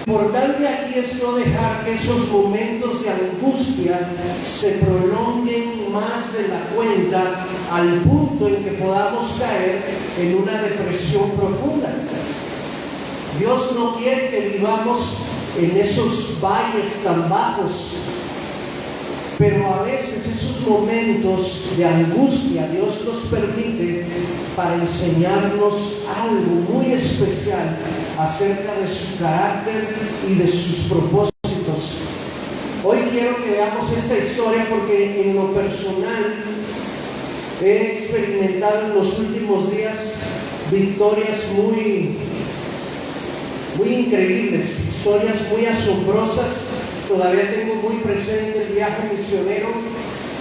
importante aquí es no dejar que esos momentos de angustia se prolonguen más de la cuenta al punto en que podamos caer en una depresión profunda. Dios no quiere que vivamos en esos valles tan bajos, pero a veces esos momentos de angustia Dios los permite para enseñarnos algo muy especial acerca de su carácter y de sus propósitos. Hoy quiero que veamos esta historia porque en lo personal he experimentado en los últimos días victorias muy increíbles, historias muy asombrosas. Todavía tengo muy presente el viaje misionero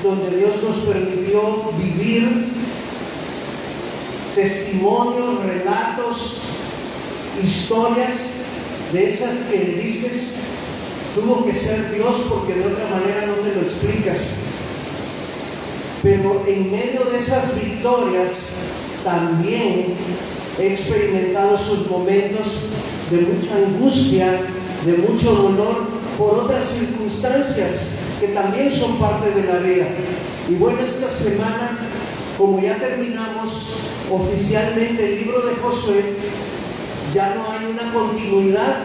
donde Dios nos permitió vivir testimonios, relatos, historias de esas que dices, tuvo que ser Dios porque de otra manera no te lo explicas. Pero en medio de esas victorias también he experimentado sus momentos de mucha angustia, de mucho dolor por otras circunstancias que también son parte de la vida. Y bueno, esta semana, como ya terminamos oficialmente el libro de Josué, ya no hay una continuidad.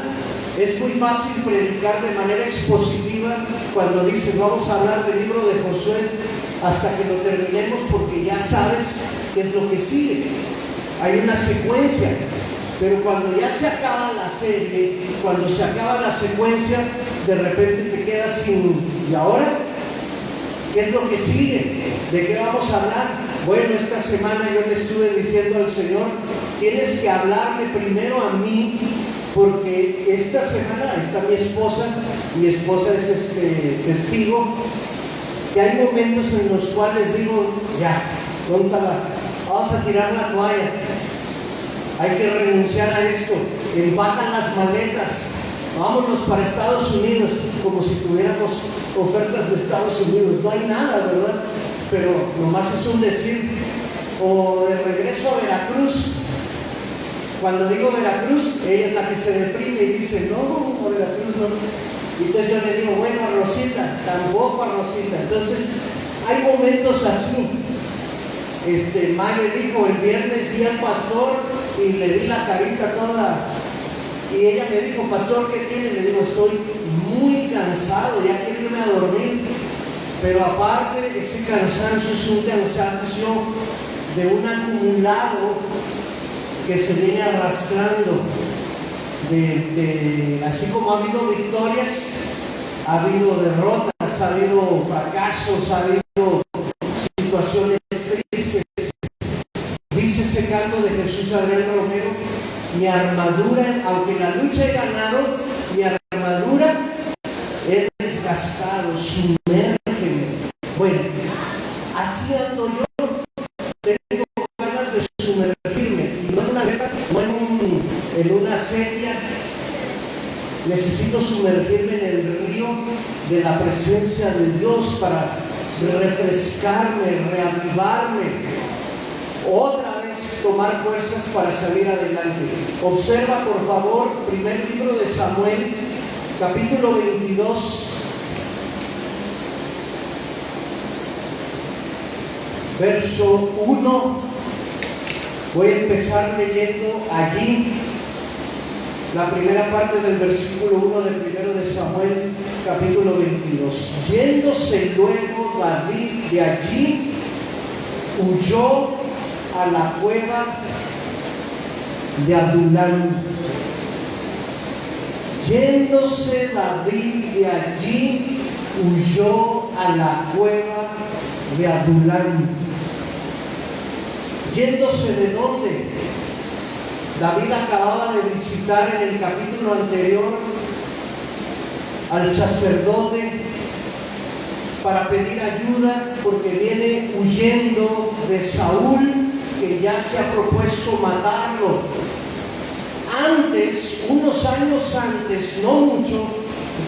Es muy fácil predicar de manera expositiva cuando dices vamos a hablar del libro de Josué hasta que lo terminemos, porque ya sabes qué es lo que sigue. Hay una secuencia. Pero cuando ya se acaba la serie, cuando se acaba la secuencia, de repente te quedas sin, ¿y ahora? ¿Qué es lo que sigue? ¿De qué vamos a hablar? Bueno, esta semana yo le estuve diciendo al Señor, tienes que hablarme primero a mí, porque esta semana está mi esposa es testigo, que hay momentos en los cuales digo, ya, vamos a tirar la toalla. Hay que renunciar a esto, empacan las maletas, vámonos para Estados Unidos, como si tuviéramos ofertas de Estados Unidos. No hay nada, ¿verdad? Pero nomás es un decir. O de regreso a Veracruz. Cuando digo Veracruz, ella es la que se deprime y dice, no, a Veracruz no. Y entonces yo le digo, bueno, a Rosita, tampoco a Rosita. Entonces, hay momentos así. Mayo dijo, el viernes vi al pastor y le di la carita toda, y ella me dijo, pastor, ¿qué tiene? Le digo, estoy muy cansado, ya quiero irme a dormir. Pero aparte, ese cansancio es un cansancio de un acumulado que se viene arrastrando, así como ha habido victorias, ha habido derrotas, ha habido fracasos, ha habido situaciones tristes. Dice ese canto de Jesús Adrián Romero, mi armadura, aunque la lucha he ganado, mi armadura he desgastado, sumérgeme. Bueno, así ando yo, tengo ganas de sumergirme, y no en una guerra, no en una sequía. Necesito sumergirme en el río de la presencia de Dios para refrescarme, reavivarme, otra vez tomar fuerzas para salir adelante. Observa por favor, primer libro de Samuel, capítulo 22, verso 1. Voy a empezar leyendo allí la primera parte del versículo 1 del primero de Samuel, capítulo 22. Yéndose luego David de allí, huyó a la cueva de Adulam. Yéndose David de allí, huyó a la cueva de Adulam. ¿Yéndose de dónde? David acababa de visitar en el capítulo anterior al sacerdote para pedir ayuda porque viene huyendo de Saúl, que ya se ha propuesto matarlo. Antes, unos años antes, no mucho,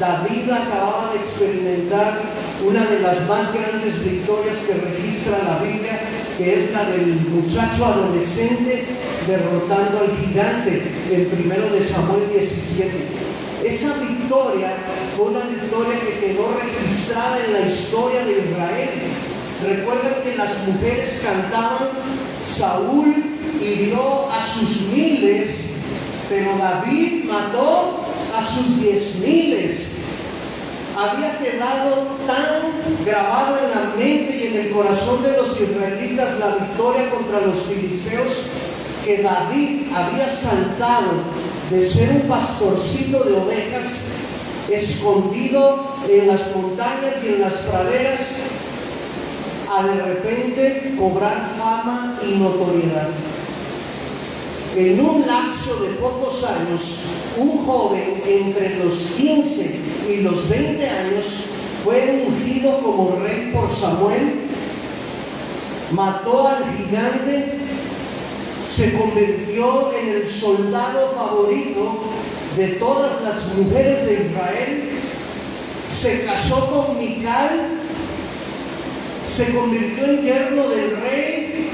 David acababa de experimentar una de las más grandes victorias que registra la Biblia, que es la del muchacho adolescente derrotando al gigante, en 1 de Samuel 17. Esa victoria fue una victoria que quedó registrada en la historia de Israel. Recuerden que las mujeres cantaban: Saúl hirió a sus miles, pero David mató a sus 10,000. Había quedado tan grabado en la mente y en el corazón de los israelitas la victoria contra los filisteos, que David había saltado de ser un pastorcito de ovejas escondido en las montañas y en las praderas, a de repente cobrar fama y notoriedad. En un lapso de pocos años, un joven entre los 15 y los 20 años fue ungido como rey por Samuel, mató al gigante, se convirtió en el soldado favorito de todas las mujeres de Israel, se casó con Mical, se convirtió en yerno del rey,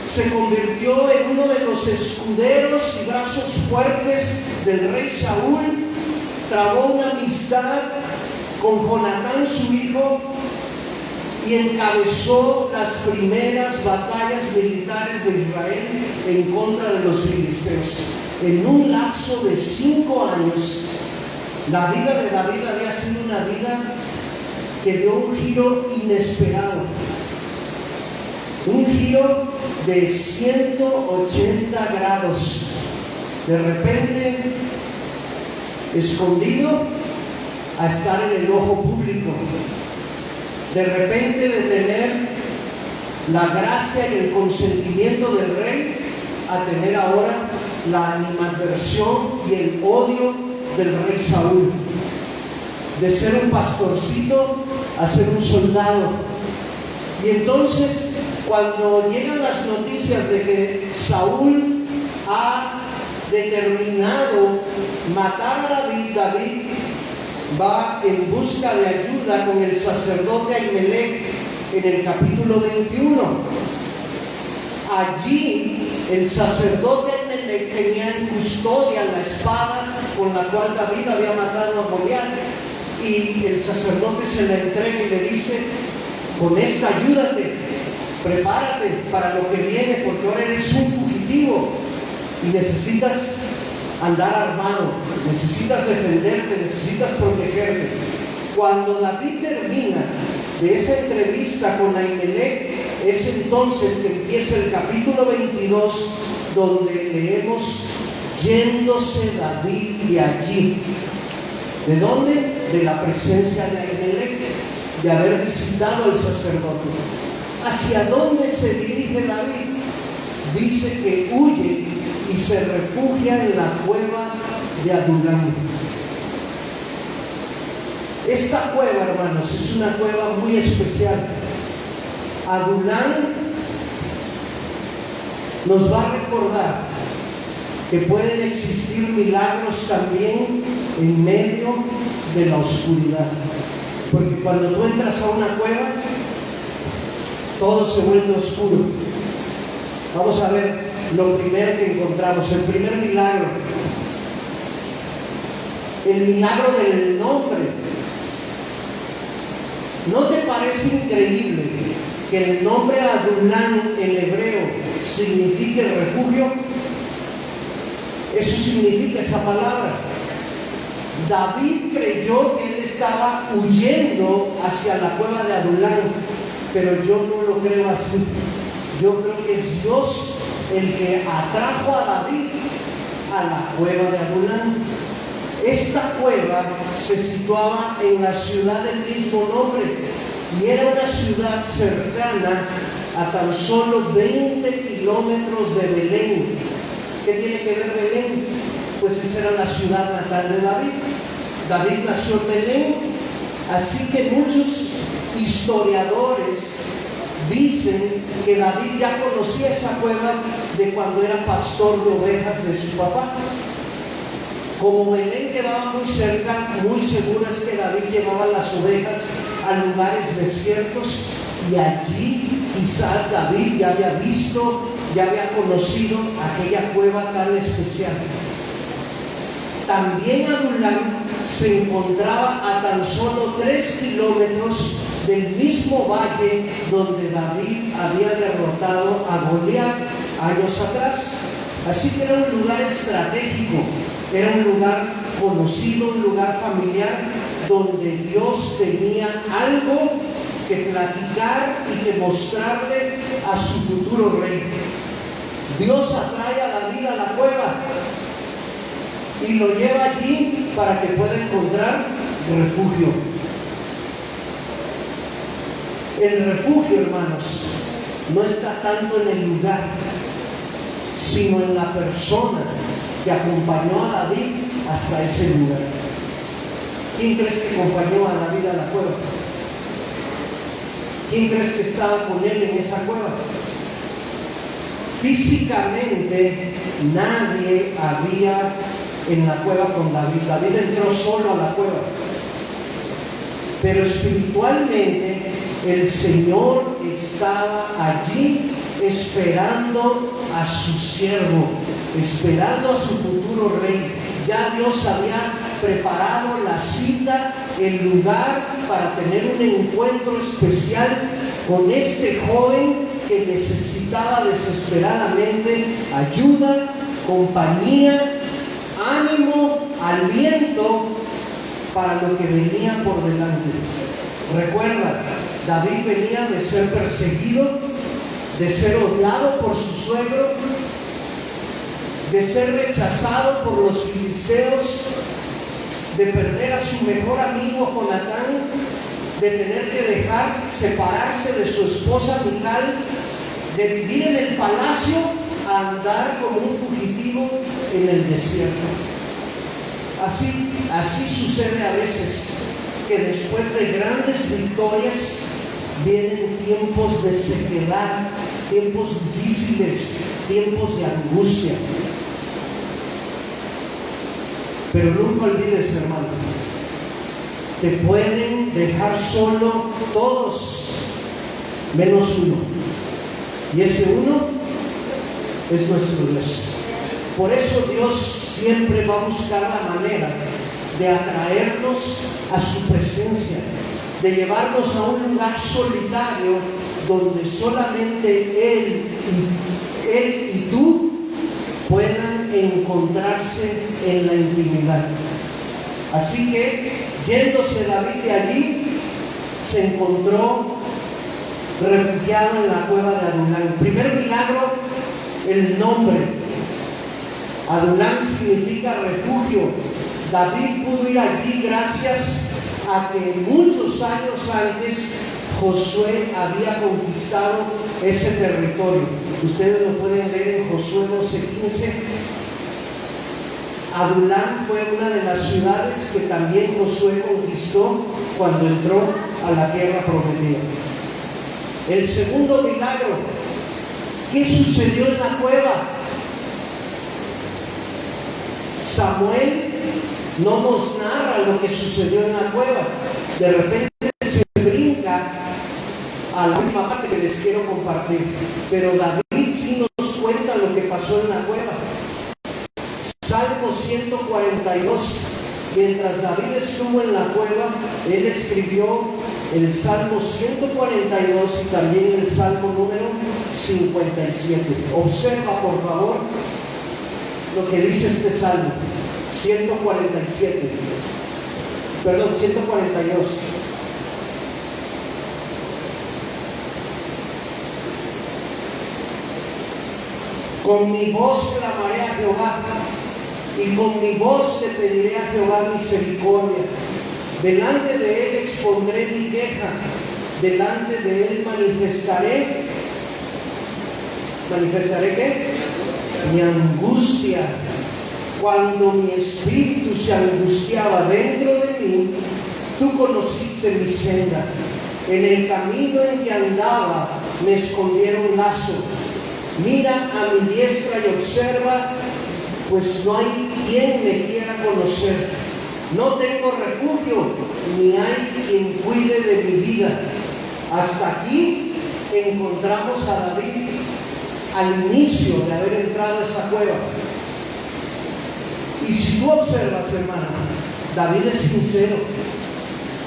se convirtió en uno de los escuderos y brazos fuertes del rey Saúl, trabó una amistad con Jonatán su hijo y encabezó las primeras batallas militares de Israel en contra de los filisteos. En un lapso de 5 años, la vida de David había sido una vida que dio un giro inesperado, un giro de 180 grados. De repente, escondido, a estar en el ojo público. De repente, de tener la gracia y el consentimiento del rey, a tener ahora la animadversión y el odio del rey Saúl. De ser un pastorcito a ser un soldado. Y entonces, cuando llegan las noticias de que Saúl ha determinado matar a David, David va en busca de ayuda con el sacerdote Ahimelech en el capítulo 21. Allí el sacerdote Ahimelech tenía en custodia la espada con la cual David había matado a Goliat, y el sacerdote se la entrega y le dice: con esta ayúdate, prepárate para lo que viene, porque ahora eres un fugitivo y necesitas andar armado, necesitas defenderte, necesitas protegerte. Cuando David termina de esa entrevista con Ahimelech, es entonces que empieza el capítulo 22, donde leemos: yéndose David de allí. ¿De dónde? De la presencia de Ahimelech, de haber visitado al sacerdote. ¿Hacia dónde se dirige David? Dice que huye y se refugia en la cueva de Adulam. Esta cueva, hermanos, es una cueva muy especial. Adulam nos va a recordar que pueden existir milagros también en medio de la oscuridad. Porque cuando tú entras a una cueva, todo se vuelve oscuro. Vamos a ver lo primero que encontramos, el primer milagro. El milagro del nombre. ¿No te parece increíble que el nombre Adulam en hebreo signifique refugio? Eso significa esa palabra. David creyó que él estaba huyendo hacia la cueva de Adulam, pero yo no lo creo así. Yo creo que es Dios el que atrajo a David a la cueva de Adulam. Esta cueva se situaba en la ciudad del mismo nombre y era una ciudad cercana a tan solo 20 kilómetros de Belén. ¿Qué tiene que ver Belén? Pues esa era la ciudad natal de David. David nació en Belén, así que muchos historiadores dicen que David ya conocía esa cueva de cuando era pastor de ovejas de su papá. Como Belén quedaba muy cerca, muy seguro es que David llevaba las ovejas a lugares desiertos, y allí quizás David ya había visto, ya había conocido aquella cueva tan especial. También Adulam se encontraba a tan solo 3 kilómetros del mismo valle donde David había derrotado a Goliat años atrás. Así que era un lugar estratégico, era un lugar conocido, un lugar familiar, donde Dios tenía algo que platicar y que mostrarle a su futuro rey. Dios atrae a David a la cueva y lo lleva allí para que pueda encontrar refugio. El refugio, hermanos, no está tanto en el lugar, sino en la persona que acompañó a David hasta ese lugar. ¿Quién crees que acompañó a David a la cueva? ¿Quién crees que estaba con él en esa cueva? Físicamente nadie había en la cueva con David. David entró solo a la cueva. Pero espiritualmente el Señor estaba allí esperando a su siervo, esperando a su futuro rey. Ya Dios había preparado la cita, el lugar para tener un encuentro especial con este joven que necesitaba desesperadamente ayuda, compañía, ánimo, aliento para lo que venía por delante. Recuerda, David venía de ser perseguido, de ser odiado por su suegro, de ser rechazado por los filisteos, de perder a su mejor amigo Jonatán, de tener que dejar separarse de su esposa Mical, de vivir en el palacio a andar como un fugitivo en el desierto. Así sucede a veces, que después de grandes victorias vienen tiempos de sequedad, tiempos difíciles, tiempos de angustia. Pero nunca olvides, hermano, te pueden dejar solo todos, menos uno. Y ese uno es nuestro Dios. Por eso Dios siempre va a buscar la manera de atraernos a su presencia, de llevarnos a un lugar solitario donde solamente Él y tú puedan encontrarse en la intimidad. Así que, yéndose David de allí, se encontró refugiado en la cueva de Adulam. Primer milagro, el nombre. Adulam significa refugio. David pudo ir allí gracias a que muchos años antes Josué había conquistado ese territorio. Ustedes lo pueden ver en Josué 12:15. Adulam fue una de las ciudades que también Josué conquistó cuando entró a la tierra prometida. El segundo milagro, ¿qué sucedió en la cueva? Samuel no nos narra lo que sucedió en la cueva. De repente se brinca a la última parte que les quiero compartir. Pero David sí nos cuenta lo que pasó en la cueva. Salmo 142. Mientras David estuvo en la cueva, él escribió el Salmo 142 y también el Salmo número 57. Observa, por favor, lo que dice este Salmo 147. Perdón, 142. Con mi voz clamaré a Jehová, y con mi voz le pediré a Jehová misericordia. Delante de él expondré mi queja, delante de él manifestaré ¿qué? Mi angustia. Cuando mi espíritu se angustiaba dentro de mí, tú conociste mi senda. En el camino en que andaba me escondieron lazo. Mira a mi diestra y observa, pues no hay quien me quiera conocer. No tengo refugio, ni hay quien cuide de mi vida. Hasta aquí encontramos a David al inicio de haber entrado a esa cueva. Y si tú observas, hermano, David es sincero.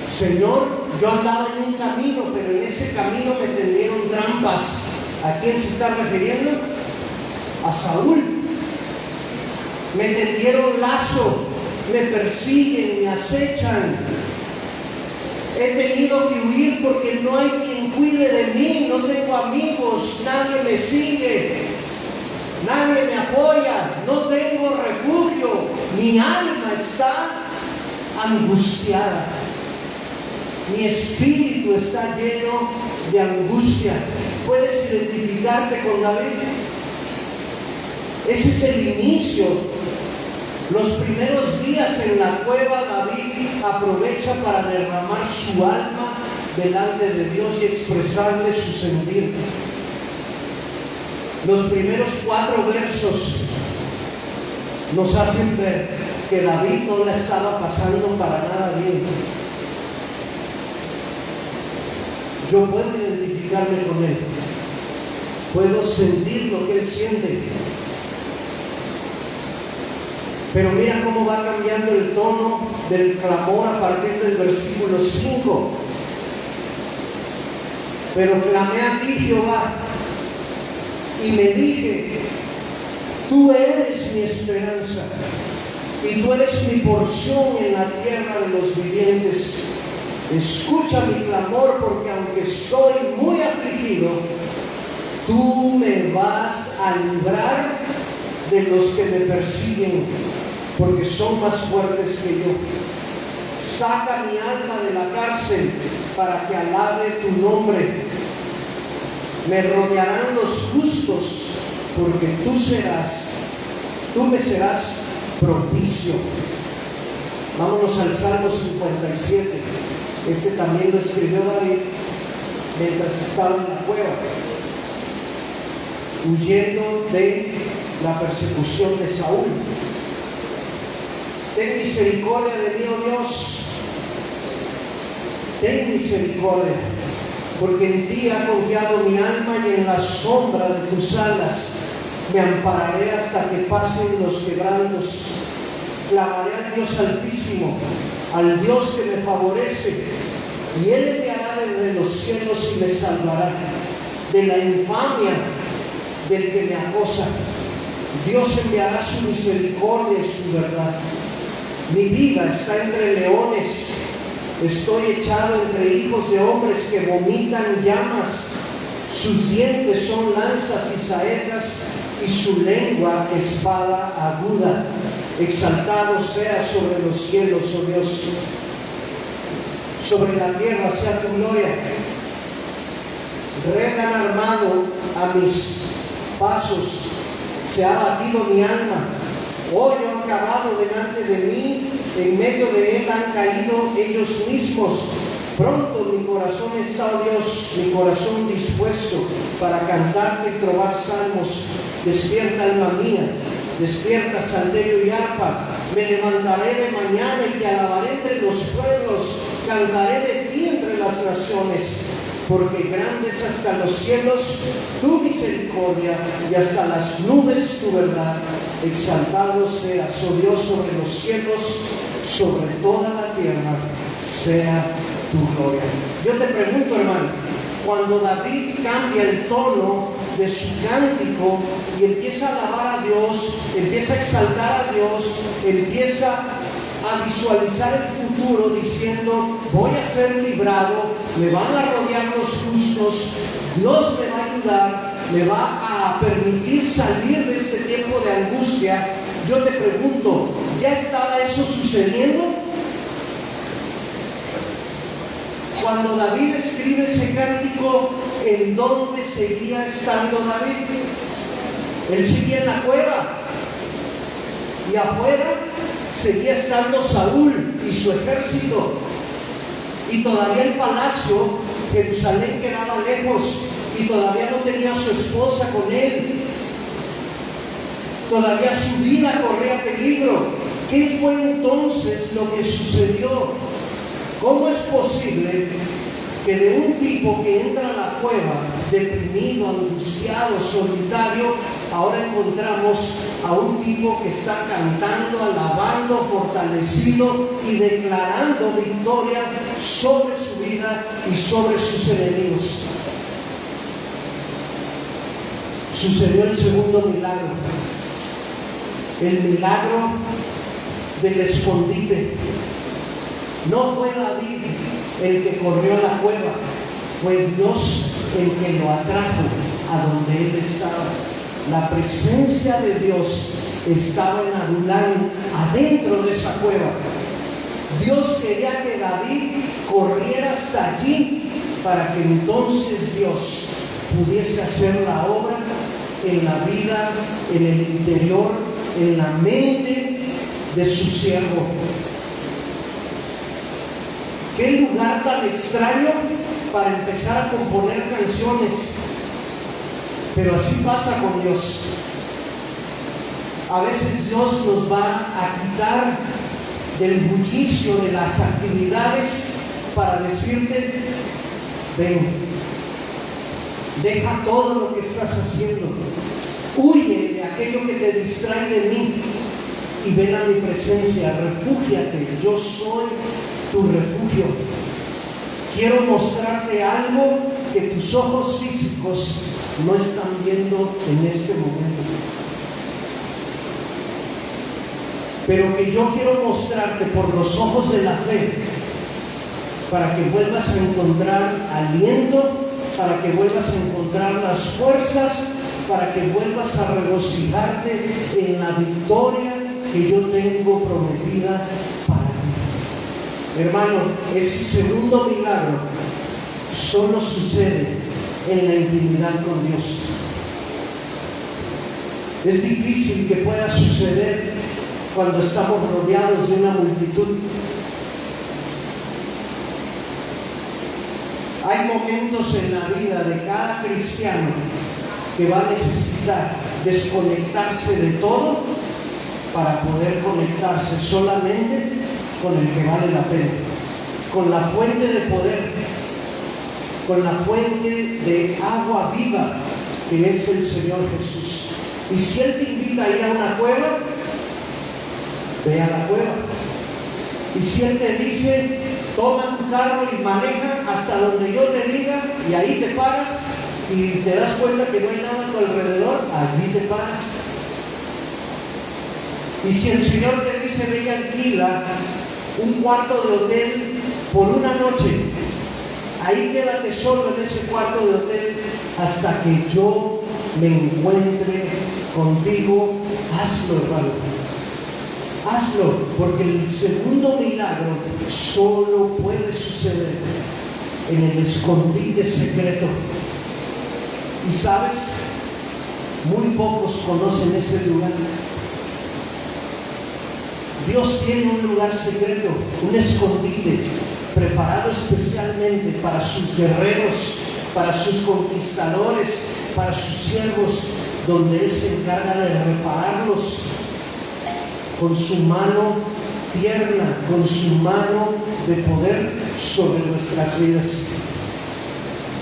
Señor, yo andaba en un camino, pero en ese camino me tendieron trampas. ¿A quién se está refiriendo? A Saúl. Me tendieron lazo, me persiguen, me acechan. He tenido que huir porque no hay quien cuide de mí, no tengo amigos, nadie me sigue, nadie me apoya, no tengo refugio, mi alma está angustiada, mi espíritu está lleno de angustia. ¿Puedes identificarte con David? Ese es el inicio. Los primeros días en la cueva, David aprovecha para derramar su alma delante de Dios y expresarle su sentir. Los primeros 4 versos nos hacen ver que David no la estaba pasando para nada bien. Yo puedo identificarme con él, puedo sentir lo que él siente. Pero mira cómo va cambiando el tono del clamor a partir del versículo 5. Pero clamé a ti, Jehová, y me dije, tú eres mi esperanza, y tú eres mi porción en la tierra de los vivientes. Escucha mi clamor, porque aunque estoy muy afligido, tú me vas a librar de los que me persiguen, porque son más fuertes que yo. Saca mi alma de la cárcel para que alabe tu nombre. Me rodearán los justos, porque tú me serás propicio. Vámonos al Salmo 57. Este también lo escribió David mientras estaba en la cueva, huyendo de la persecución de Saúl. Ten misericordia de mí, oh Dios, ten misericordia, porque en ti ha confiado mi alma y en la sombra de tus alas me ampararé hasta que pasen los quebrantos. Clamaré al Dios Altísimo, al Dios que me favorece, y Él me hará desde los cielos y me salvará de la infamia del que me acosa. Dios enviará su misericordia y su verdad. Mi vida está entre leones, estoy echado entre hijos de hombres que vomitan llamas. Sus dientes son lanzas y saetas, y su lengua espada aguda. Exaltado sea sobre los cielos, oh Dios, sobre la tierra sea tu gloria. Red han armado a mis pasos, se ha batido mi alma. Hoyo han cavado delante de mí, en medio de él han caído ellos mismos. Pronto mi corazón está, oh Dios, mi corazón dispuesto para cantarte y trobar salmos. Despierta, alma mía, despierta, salterio y arpa. Me levantaré de mañana y te alabaré entre los pueblos, cantaré de ti entre las naciones. Porque grande es hasta los cielos tu misericordia, y hasta las nubes tu verdad. Exaltado seas, oh Dios, sobre los cielos, sobre toda la tierra sea tu gloria. Yo te pregunto, hermano, cuando David cambia el tono de su cántico y empieza a alabar a Dios, empieza a exaltar a Dios, empieza a visualizar el futuro diciendo, voy a ser librado, me van a rodear los justos, Dios me va a ayudar, me va a permitir salir de este tiempo de angustia. Yo te pregunto, ¿ya estaba eso sucediendo? Cuando David escribe ese cántico, ¿en dónde seguía estando David? Él seguía en la cueva, y afuera seguía estando Saúl y su ejército, y todavía el palacio, Jerusalén, quedaba lejos, y todavía no tenía a su esposa con él, todavía su vida corría peligro. ¿Qué fue entonces lo que sucedió? ¿Cómo es posible que de un tipo que entra a la cueva, deprimido, angustiado, solitario, ahora encontramos a un tipo que está cantando, alabando, fortalecido y declarando victoria sobre su vida y sobre sus enemigos. Sucedió el segundo milagro, el milagro del escondite. No fue David el que corrió a la cueva, fue Dios el que lo atrajo a donde él estaba. La presencia de Dios estaba en Adulán, adentro de esa cueva. Dios quería que David corriera hasta allí para que entonces Dios pudiese hacer la obra en la vida, en el interior, en la mente de su siervo. Qué lugar tan extraño para empezar a componer canciones. Pero así pasa con Dios. A veces Dios nos va a quitar del bullicio de las actividades para decirte: ven, deja todo lo que estás haciendo, huye de aquello que te distrae de mí y ven a mi presencia, refúgiate, yo soy tu refugio. Quiero mostrarte algo que tus ojos físicos no están viendo en este momento, pero que yo quiero mostrarte por los ojos de la fe, para que vuelvas a encontrar aliento, para que vuelvas a encontrar las fuerzas, para que vuelvas a regocijarte en la victoria que yo tengo prometida para ti. Hermano, ese segundo milagro solo sucede en la intimidad con Dios. Es difícil que pueda suceder cuando estamos rodeados de una multitud. Hay momentos en la vida de cada cristiano que va a necesitar desconectarse de todo para poder conectarse solamente con el que vale la pena, con la fuente de poder, con la fuente de agua viva que es el Señor Jesús. Y si Él te invita a ir a una cueva, ve a la cueva. Y si Él te dice: toma tu carro y maneja hasta donde yo te diga, y ahí te paras y te das cuenta que no hay nada a tu alrededor, allí te paras. Y si el Señor te dice: ve y alquila un cuarto de hotel por una noche, ahí quédate solo en ese cuarto de hotel hasta que yo me encuentre contigo, hazlo, hermano. Hazlo, porque el segundo milagro solo puede suceder en el escondite secreto. Y sabes, muy pocos conocen ese lugar. Dios tiene un lugar secreto, un escondite preparado especialmente para sus guerreros, para sus conquistadores, para sus siervos, donde Él se encarga de repararlos con su mano tierna, con su mano de poder sobre nuestras vidas.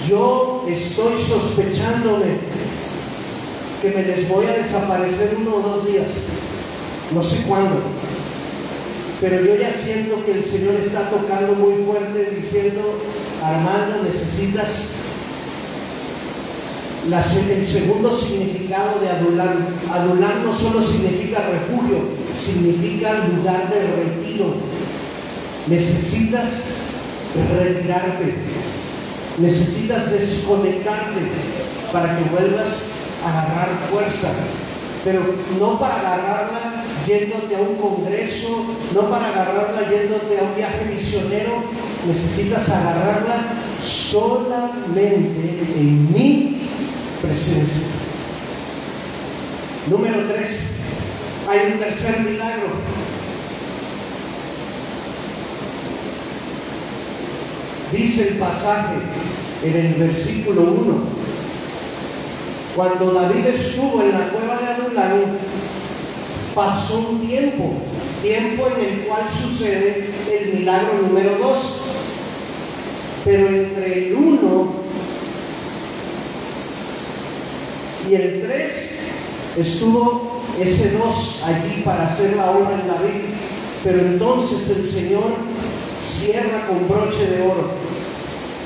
Yo estoy sospechándome que me les voy a desaparecer 1 o 2 días, no sé cuándo, pero yo ya siento que el Señor está tocando muy fuerte, diciendo: Armando, necesitas el segundo significado de Adulán. Adulán no solo significa refugio, significa lugar de retiro. Necesitas retirarte, necesitas desconectarte para que vuelvas a agarrar fuerza, pero no para agarrarla yéndote a un congreso, no para agarrarla yéndote a un viaje misionero. Necesitas agarrarla solamente en mi presencia. Número 3, hay un tercer milagro. Dice el pasaje en el versículo 1: cuando David estuvo en la cueva de Adulán, pasó un tiempo en el cual sucede el milagro número 2. Pero entre el 1 y el 3 Estuvo ese 2 allí para hacer la obra en David, pero entonces el Señor cierra con broche de oro.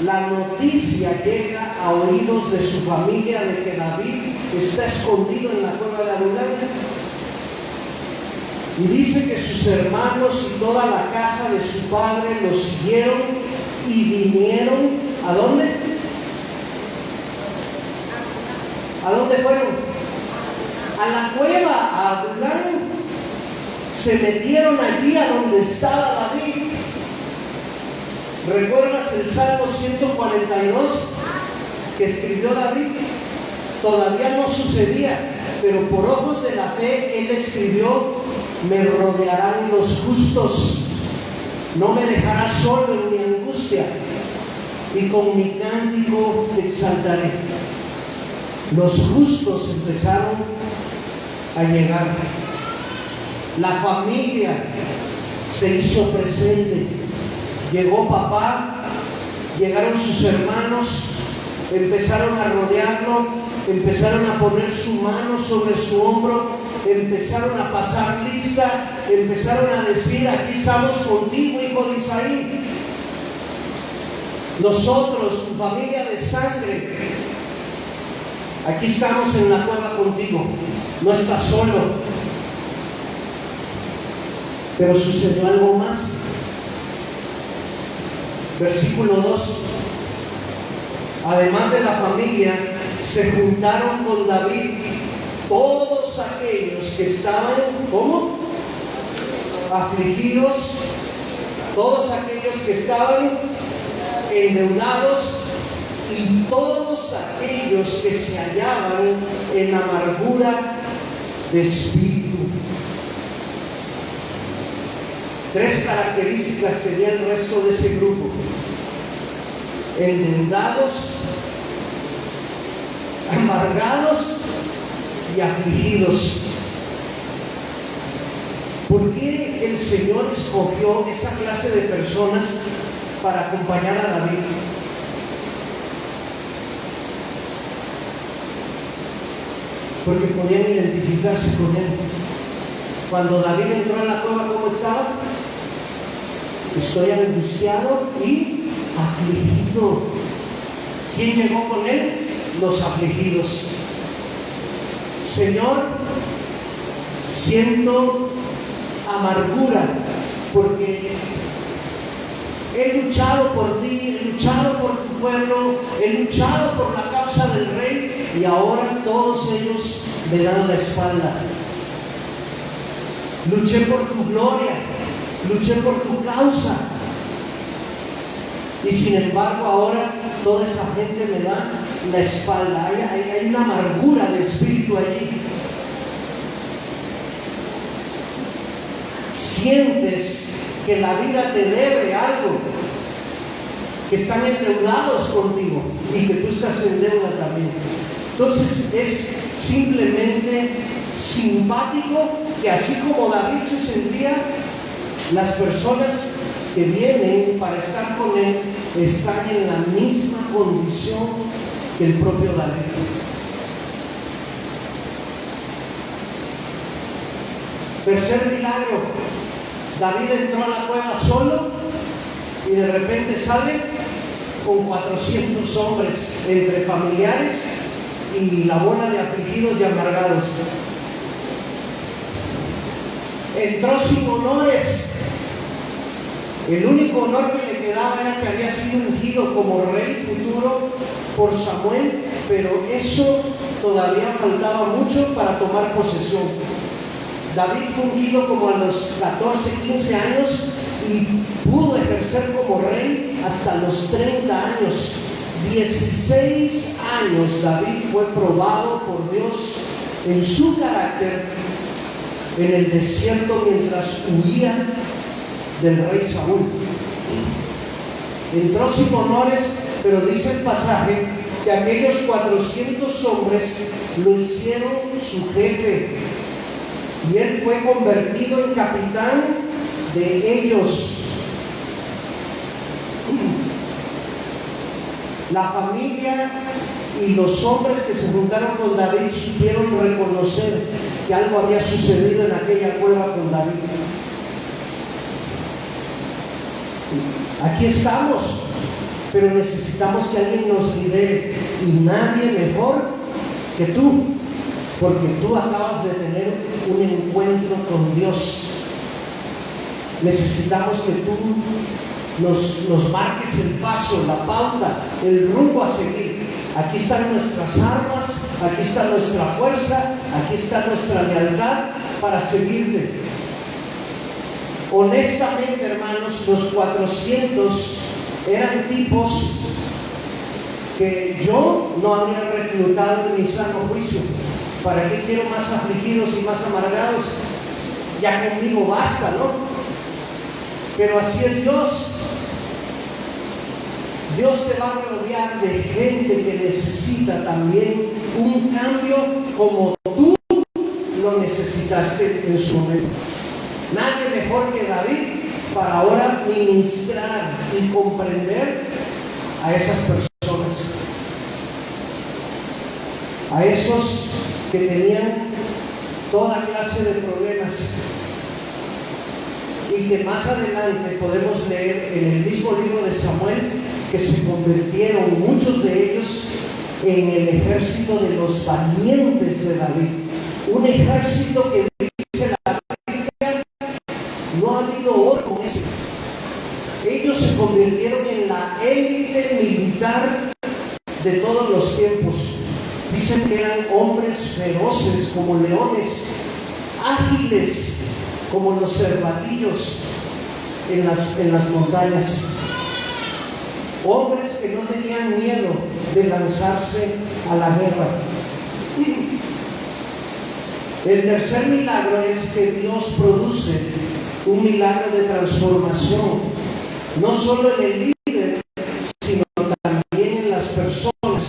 La noticia llega a oídos de su familia de que David está escondido en la cueva de Adulam. Y dice que sus hermanos y toda la casa de su padre lo siguieron y vinieron. ¿A dónde? ¿A dónde fueron? A la cueva, a Adulam. Se metieron allí a donde estaba David. ¿Recuerdas el Salmo 142 que escribió David? Todavía no sucedía, pero por ojos de la fe él escribió: me rodearán los justos, no me dejarás solo en mi angustia, y con mi cántico te exaltaré. Los justos empezaron a llegar. La familia se hizo presente. Llegó papá, llegaron sus hermanos, empezaron a rodearlo, empezaron a poner su mano sobre su hombro, empezaron a pasar lista, empezaron a decir: aquí estamos contigo, hijo de Isaí. Nosotros, tu familia de sangre, aquí estamos en la cueva contigo, no estás solo. Pero sucedió algo más. Versículo 2. Además de la familia, se juntaron con David todos aquellos que estaban, ¿cómo? Afligidos, todos aquellos que estaban endeudados y todos aquellos que se hallaban en amargura de espíritu. Tres características tenía el resto de ese grupo: endeudados, amargados y afligidos. ¿Por qué el Señor escogió esa clase de personas para acompañar a David? Porque podían identificarse con él. Cuando David entró en la cueva, ¿cómo estaba? Estoy angustiado y afligido. ¿Quién llegó con él? Los afligidos. Señor, siento amargura porque he luchado por ti, he luchado por tu pueblo, he luchado por la causa del rey, y ahora todos ellos me dan la espalda. Luché por tu gloria, luché por tu causa, y sin embargo ahora toda esa gente me da la espalda. Hay una amargura de espíritu allí. Sientes que la vida te debe algo, que están endeudados contigo y que tú estás en deuda también. Entonces es simplemente simpático que así como David se sentía, las personas que vienen para estar con él están en la misma condición que el propio David. Tercer milagro: David entró a la cueva solo y de repente sale con 400 hombres, entre familiares y la bola de afligidos y amargados. Entró sin honores. El único honor que le quedaba era que había sido ungido como rey futuro por Samuel, pero eso todavía faltaba mucho para tomar posesión. David fue ungido como a los 14, 15 años y pudo ejercer como rey hasta los 30 años. 16 años David fue probado por Dios en su carácter en el desierto mientras huía del rey Saúl. Entró sin honores, pero dice el pasaje que aquellos 400 hombres lo hicieron su jefe y él fue convertido en capitán de ellos. La familia y los hombres que se juntaron con David supieron reconocer que algo había sucedido en aquella cueva con David. Aquí estamos, pero necesitamos que alguien nos lidere, y nadie mejor que tú, porque tú acabas de tener un encuentro con Dios. Necesitamos que tú nos marques el paso, la pauta, el rumbo a seguir. Aquí están nuestras armas, aquí está nuestra fuerza, aquí está nuestra lealtad para seguirte. Honestamente, hermanos, los 400 eran tipos que yo no habría reclutado en mi sano juicio. ¿Para qué quiero más afligidos y más amargados? Ya conmigo basta, ¿no? Pero así es Dios. Dios te va a rodear de gente que necesita también un cambio como tú lo necesitaste en su momento. Nadie mejor que David para ahora ministrar y comprender a esas personas, a esos que tenían toda clase de problemas, y que más adelante podemos leer en el mismo libro de Samuel que se convirtieron muchos de ellos en el ejército de los valientes de David. Un ejército que dice la Biblia, no ha habido otro como ese. Ellos se convirtieron en la élite militar de todos los tiempos. Dicen que eran hombres feroces como leones, ágiles como los cervatillos en las montañas. Hombres que no tenían miedo de lanzarse a la guerra. El tercer milagro es que Dios produce un milagro de transformación, no solo en el líder, sino también en las personas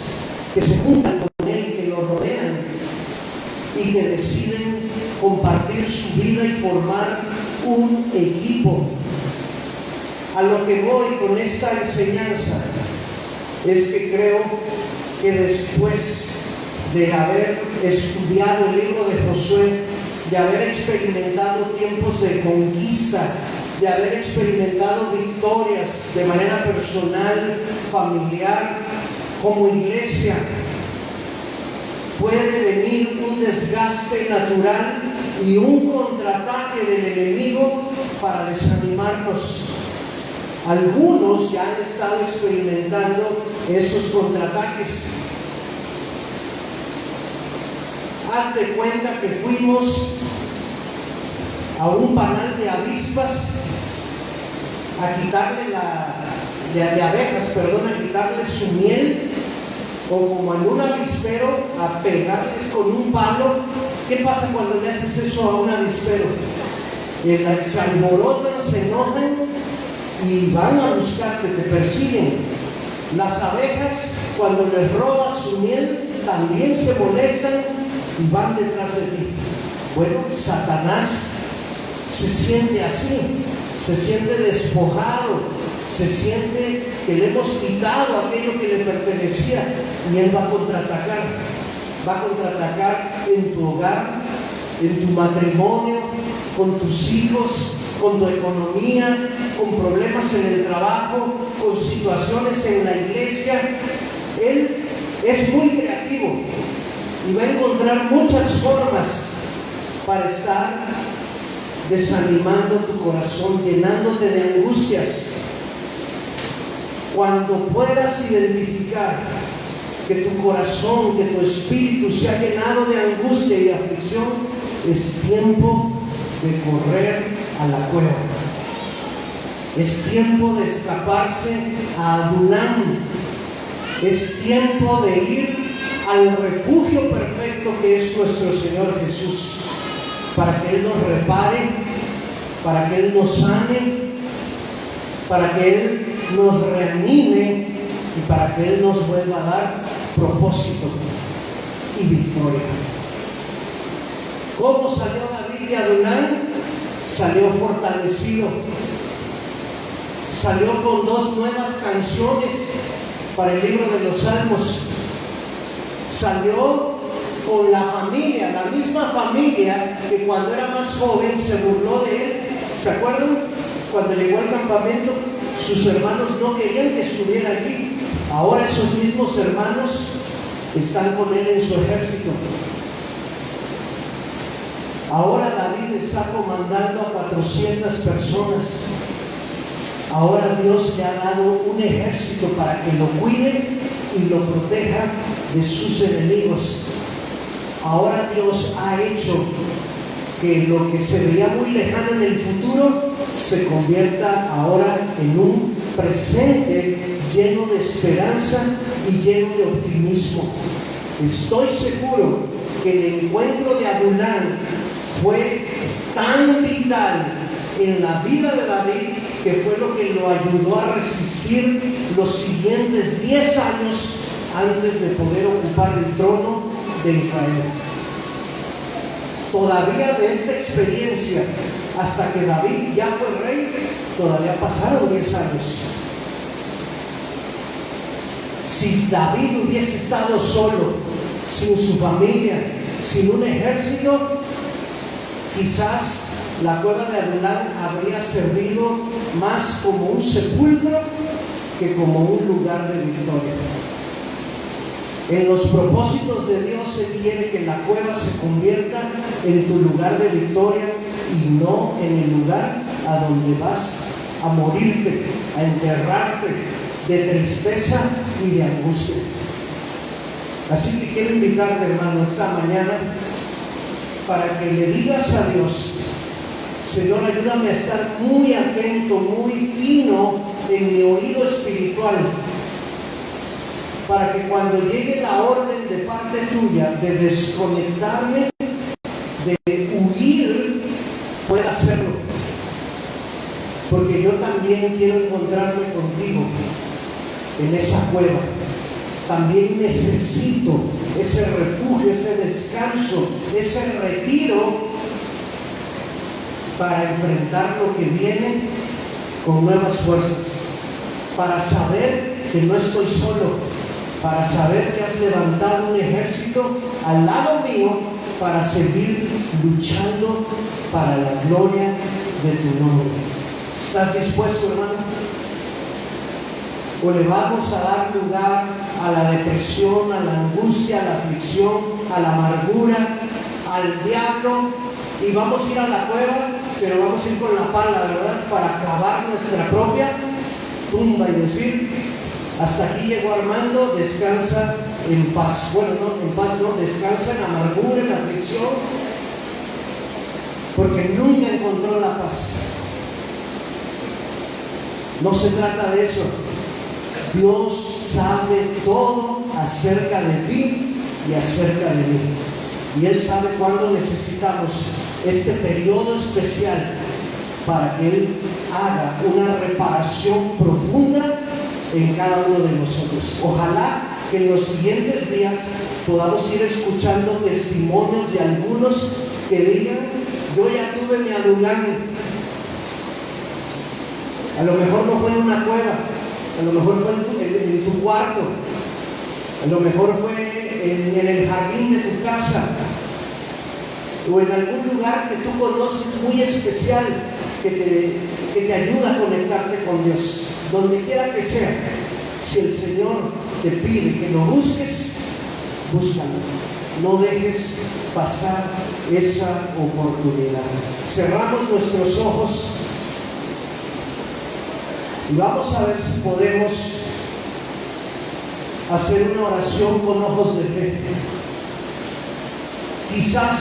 que se juntan con él, que lo rodean y que deciden compartir su vida y formar un equipo. A lo que voy con esta enseñanza es que creo que después de haber estudiado el libro de Josué, de haber experimentado tiempos de conquista, de haber experimentado victorias de manera personal, familiar, como iglesia, puede venir un desgaste natural y un contraataque del enemigo para desanimarnos. Algunos ya han estado experimentando esos contraataques. Haz de cuenta que fuimos a un panal de avispas a quitarle de abejas, a quitarle su miel, o como en un avispero a pegarles con un palo. ¿Qué pasa cuando le haces eso a un avispero? Se alborotan, se enojan y van a buscarte, te persiguen. Las abejas, cuando les robas su miel, también se molestan y van detrás de ti. Bueno, Satanás se siente así, se siente despojado, se siente que le hemos quitado aquello que le pertenecía, y él va a contraatacar. Va a contraatacar en tu hogar, en tu matrimonio, con tus hijos, con tu economía, con problemas en el trabajo, con situaciones en la iglesia. Él es muy creativo y va a encontrar muchas formas para estar desanimando tu corazón, llenándote de angustias. Cuando puedas identificar que tu corazón, que tu espíritu se ha llenado de angustia y aflicción, es tiempo de correr a la cueva. Es tiempo de escaparse a Adullam. Es tiempo de ir al refugio perfecto que es nuestro Señor Jesús, para que Él nos repare, para que Él nos sane, para que Él nos reanime y para que Él nos vuelva a dar propósito y victoria. ¿Cómo salió David de Adullam? Salió fortalecido, salió con 2 nuevas canciones para el libro de los Salmos. Salió con la familia, la misma familia que cuando era más joven se burló de él. ¿Se acuerdan? Cuando llegó al campamento, sus hermanos no querían que estuviera allí. Ahora esos mismos hermanos están con él en su ejército. Ahora David está comandando a 400 personas. Ahora Dios le ha dado un ejército para que lo cuide y lo proteja de sus enemigos. Ahora Dios ha hecho que lo que se veía muy lejano en el futuro se convierta ahora en un presente lleno de esperanza y lleno de optimismo. Estoy seguro que el encuentro de Adulam fue tan vital en la vida de David que fue lo que lo ayudó a resistir los siguientes 10 años antes de poder ocupar el trono de Israel. Todavía de esta experiencia hasta que David ya fue rey, todavía pasaron 10 años. Si David hubiese estado solo, sin su familia, sin un ejército, quizás la cueva de Adulam habría servido más como un sepulcro que como un lugar de victoria. En los propósitos de Dios, Él quiere que la cueva se convierta en tu lugar de victoria y no en el lugar a donde vas a morirte, a enterrarte de tristeza y de angustia. Así que quiero invitarte, hermano, esta mañana para que le digas a Dios: Señor, ayúdame a estar muy atento, muy fino en mi oído espiritual, para que cuando llegue la orden de parte tuya de desconectarme, de huir, pueda hacerlo. Porque yo también quiero encontrarme contigo en esa cueva. También necesito ese refugio, ese descanso, ese retiro para enfrentar lo que viene con nuevas fuerzas, para saber que no estoy solo, para saber que has levantado un ejército al lado mío para seguir luchando para la gloria de tu nombre. ¿Estás dispuesto, hermano? ¿O le vamos a dar lugar a la depresión, a la angustia, a la aflicción, a la amargura, al diablo? Y vamos a ir a la cueva, pero vamos a ir con la pala, ¿verdad? Para cavar nuestra propia tumba y decir: hasta aquí llegó Armando, descansa en paz. Bueno, no, en paz no, descansa en amargura, en aflicción, porque nunca encontró la paz. No se trata de eso. Dios sabe todo acerca de ti y acerca de mí. Y Él sabe cuándo necesitamos este periodo especial para que Él haga una reparación profunda en cada uno de nosotros. Ojalá que en los siguientes días podamos ir escuchando testimonios de algunos que digan: yo ya tuve mi Adulam. A lo mejor no fue en una cueva, a lo mejor fue en tu cuarto, a lo mejor fue en el jardín de tu casa, o en algún lugar que tú conoces muy especial que te ayuda a conectarte con Dios. Donde quiera que sea, si el Señor te pide que lo busques, búscalo. No dejes pasar esa oportunidad. Cerramos nuestros ojos y vamos a ver si podemos hacer una oración con ojos de fe. Quizás